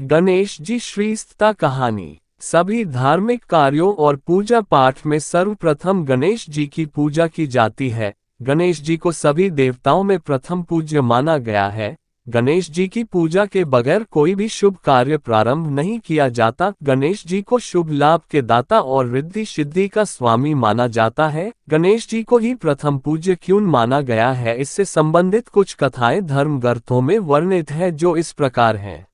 गणेश जी श्रेष्ठता कहानी। सभी धार्मिक कार्यों और पूजा पाठ में सर्वप्रथम गणेश जी की पूजा की जाती है। गणेश जी को सभी देवताओं में प्रथम पूज्य माना गया है। गणेश जी की पूजा के बगैर कोई भी शुभ कार्य प्रारंभ नहीं किया जाता। गणेश जी को शुभ लाभ के दाता और रिद्धि सिद्धि का स्वामी माना जाता है। गणेश जी को ही प्रथम पूज्य क्यों माना गया है, इससे संबंधित कुछ कथाएं धर्म ग्रंथों में वर्णित है, जो इस प्रकार हैं।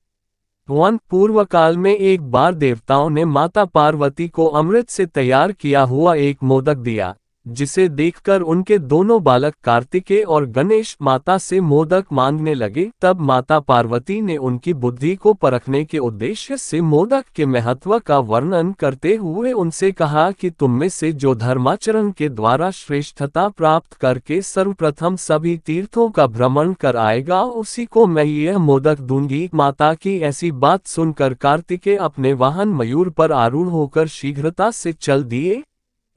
पूर्व काल में एक बार देवताओं ने माता पार्वती को अमृत से तैयार किया हुआ एक मोदक दिया, जिसे देखकर उनके दोनों बालक कार्तिकेय और गणेश माता से मोदक मांगने लगे। तब माता पार्वती ने उनकी बुद्धि को परखने के उद्देश्य से मोदक के महत्व का वर्णन करते हुए उनसे कहा कि तुम में से जो धर्माचरण के द्वारा श्रेष्ठता प्राप्त करके सर्वप्रथम सभी तीर्थों का भ्रमण कर आएगा, उसी को मैं यह मोदक दूंगी। माता की ऐसी बात सुनकर कार्तिकेय अपने वाहन मयूर पर आरूढ़ होकर शीघ्रता से चल दिए।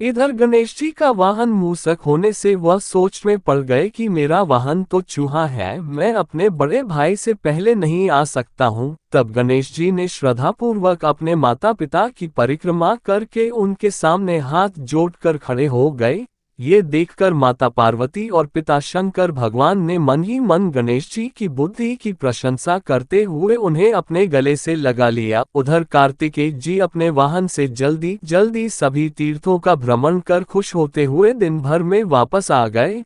इधर गणेश जी का वाहन मूषक होने से वह सोच में पड़ गए कि मेरा वाहन तो चूहा है, मैं अपने बड़े भाई से पहले नहीं आ सकता हूँ। तब गणेश जी ने श्रद्धापूर्वक अपने माता पिता की परिक्रमा करके उनके सामने हाथ जोड़कर खड़े हो गए। ये देखकर माता पार्वती और पिता शंकर भगवान ने मन ही मन गणेश जी की बुद्धि की प्रशंसा करते हुए उन्हें अपने गले से लगा लिया। उधर कार्तिकेय जी अपने वाहन से जल्दी जल्दी सभी तीर्थों का भ्रमण कर खुश होते हुए दिन भर में वापस आ गए।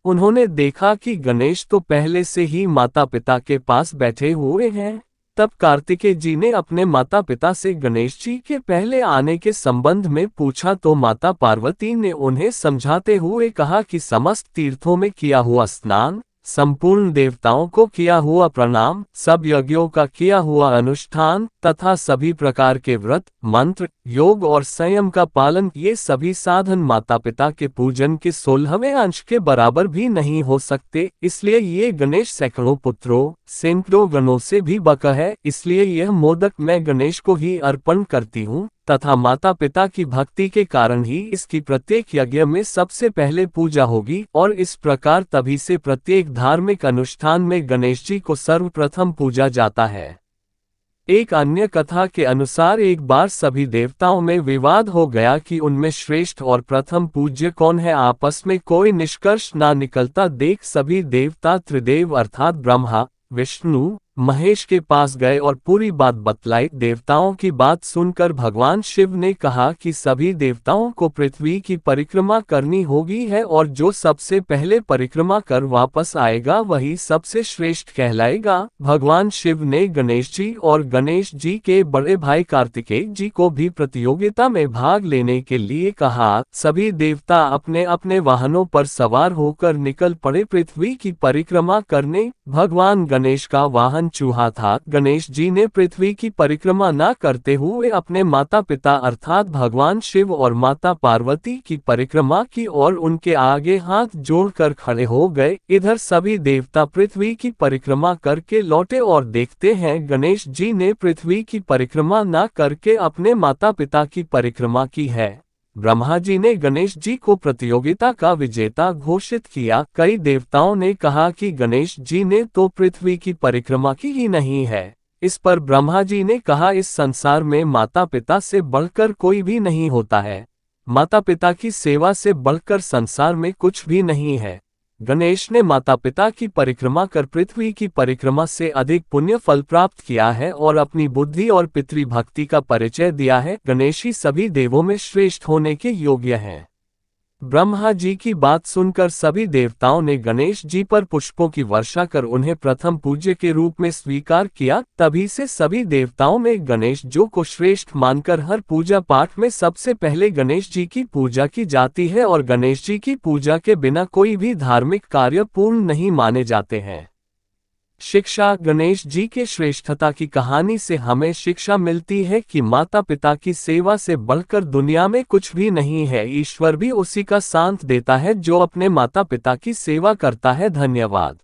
उन्होंने देखा कि गणेश तो पहले से ही माता पिता के पास बैठे हुए हैं। तब कार्तिकेय जी ने अपने माता पिता से गणेश जी के पहले आने के संबंध में पूछा, तो माता पार्वती ने उन्हें समझाते हुए कहा कि समस्त तीर्थों में किया हुआ स्नान, संपूर्ण देवताओं को किया हुआ प्रणाम, सब यज्ञों का किया हुआ अनुष्ठान तथा सभी प्रकार के व्रत, मंत्र, योग और संयम का पालन, ये सभी साधन माता पिता के पूजन के 16वें अंश के बराबर भी नहीं हो सकते। इसलिए ये गणेश सैकड़ों पुत्रों सैकड़ों गणों से भी बका है। इसलिए यह मोदक मैं गणेश को ही अर्पण करती हूँ तथा माता पिता की भक्ति के कारण ही इसकी प्रत्येक यज्ञ में सबसे पहले पूजा होगी। और इस प्रकार तभी से प्रत्येक धार्मिक अनुष्ठान में गणेश जी को सर्वप्रथम पूजा जाता है। एक अन्य कथा के अनुसार एक बार सभी देवताओं में विवाद हो गया कि उनमें श्रेष्ठ और प्रथम पूज्य कौन है। आपस में कोई निष्कर्ष ना निकलता देख सभी देवता त्रिदेव अर्थात ब्रह्मा, विष्णु, महेश के पास गए और पूरी बात बतलाई। देवताओं की बात सुनकर भगवान शिव ने कहा कि सभी देवताओं को पृथ्वी की परिक्रमा करनी होगी है, और जो सबसे पहले परिक्रमा कर वापस आएगा वही सबसे श्रेष्ठ कहलाएगा। भगवान शिव ने गणेश जी और गणेश जी के बड़े भाई कार्तिकेय जी को भी प्रतियोगिता में भाग लेने के लिए कहा। सभी देवता अपने अपने वाहनों पर सवार होकर निकल पड़े पृथ्वी की परिक्रमा करने। भगवान गणेश का वाहन चूहा था। गणेश जी ने पृथ्वी की परिक्रमा न करते हुए अपने माता पिता अर्थात भगवान शिव और माता पार्वती की परिक्रमा की और उनके आगे हाथ जोड़कर खड़े हो गए। इधर सभी देवता पृथ्वी की परिक्रमा करके लौटे और देखते हैं गणेश जी ने पृथ्वी की परिक्रमा न करके अपने माता पिता की परिक्रमा की है। ब्रह्मा जी ने गणेश जी को प्रतियोगिता का विजेता घोषित किया। कई देवताओं ने कहा कि गणेश जी ने तो पृथ्वी की परिक्रमा की ही नहीं है। इस पर ब्रह्मा जी ने कहा, इस संसार में माता पिता से बढ़कर कोई भी नहीं होता है। माता पिता की सेवा से बढ़कर संसार में कुछ भी नहीं है। गणेश ने माता पिता की परिक्रमा कर पृथ्वी की परिक्रमा से अधिक पुण्य फल प्राप्त किया है और अपनी बुद्धि और पितृभक्ति का परिचय दिया है। गणेश ही सभी देवों में श्रेष्ठ होने के योग्य हैं। ब्रह्मा जी की बात सुनकर सभी देवताओं ने गणेश जी पर पुष्पों की वर्षा कर उन्हें प्रथम पूज्य के रूप में स्वीकार किया। तभी से सभी देवताओं में गणेश जी को श्रेष्ठ मानकर हर पूजा पाठ में सबसे पहले गणेश जी की पूजा की जाती है, और गणेश जी की पूजा के बिना कोई भी धार्मिक कार्य पूर्ण नहीं माने जाते हैं। शिक्षा। गणेश जी के श्रेष्ठता की कहानी से हमें शिक्षा मिलती है कि माता पिता की सेवा से बढ़कर दुनिया में कुछ भी नहीं है। ईश्वर भी उसी का साथ देता है जो अपने माता पिता की सेवा करता है। धन्यवाद।